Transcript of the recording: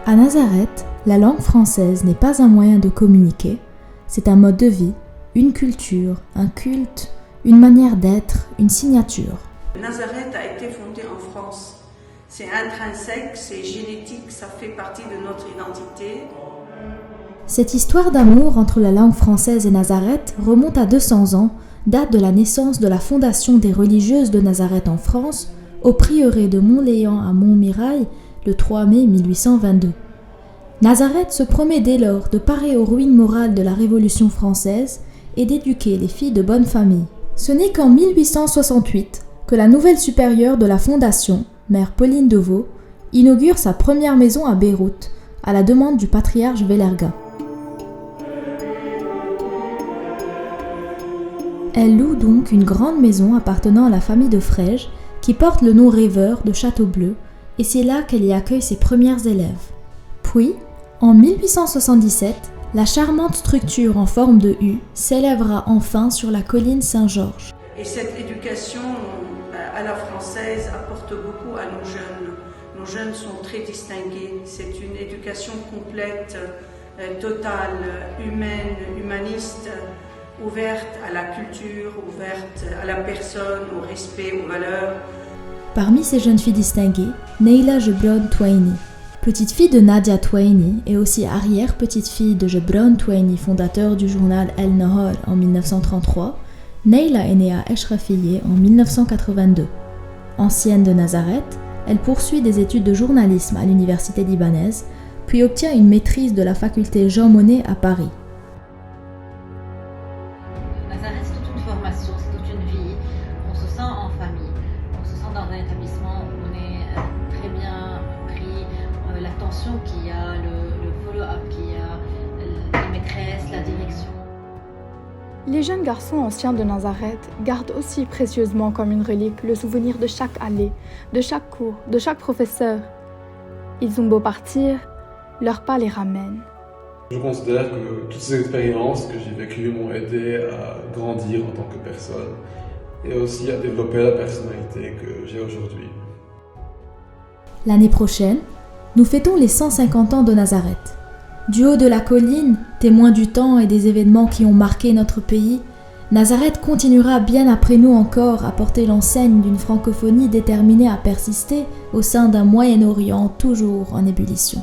À Nazareth, la langue française n'est pas un moyen de communiquer, c'est un mode de vie, une culture, un culte, une manière d'être, une signature. Nazareth a été fondée en France. C'est intrinsèque, c'est génétique, ça fait partie de notre identité. Cette histoire d'amour entre la langue française et Nazareth remonte à 200 ans, date de la naissance de la fondation des religieuses de Nazareth en France, au prieuré de Montléan à Montmirail, le 3 mai 1822. Nazareth se promet dès lors de parer aux ruines morales de la Révolution française et d'éduquer les filles de bonne famille. Ce n'est qu'en 1868 que la nouvelle supérieure de la fondation, mère Pauline de Vaux, inaugure sa première maison à Beyrouth, à la demande du patriarche Velerga. Elle loue donc une grande maison appartenant à la famille de Frege, qui porte le nom rêveur de Châteaubleu, et c'est là qu'elle y accueille ses premières élèves. Puis, en 1877, la charmante structure en forme de U s'élèvera enfin sur la colline Saint-Georges. Et cette éducation à la française apporte beaucoup à nos jeunes. Nos jeunes sont très distingués. C'est une éducation complète, totale, humaine, humaniste, ouverte à la culture, ouverte à la personne, au respect, aux valeurs. Parmi ces jeunes filles distinguées, Neila Gebron Twaini, petite fille de Nadia Twaini et aussi arrière-petite-fille de Gebron Twaini, fondateur du journal El Nahar en 1933, Neila est née à Echrafillé en 1982. Ancienne de Nazareth, elle poursuit des études de journalisme à l'université libanaise, puis obtient une maîtrise de la faculté Jean Monnet à Paris. Nazareth, c'est toute une formation, c'est toute une vie. On se sent en famille, on se sent dans un établissement où on est très bien pris, l'attention qu'il y a, le follow-up qu'il y a, les maîtresses, la direction. Les jeunes garçons anciens de Nazareth gardent aussi précieusement comme une relique le souvenir de chaque allée, de chaque cours, de chaque professeur. Ils ont beau partir, leurs pas les ramènent. Je considère que toutes ces expériences que j'ai vécues m'ont aidé à grandir en tant que personne et aussi à développer la personnalité que j'ai aujourd'hui. L'année prochaine, nous fêtons les 150 ans de Nazareth. Du haut de la colline, témoin du temps et des événements qui ont marqué notre pays, Nazareth continuera bien après nous encore à porter l'enseigne d'une francophonie déterminée à persister au sein d'un Moyen-Orient toujours en ébullition.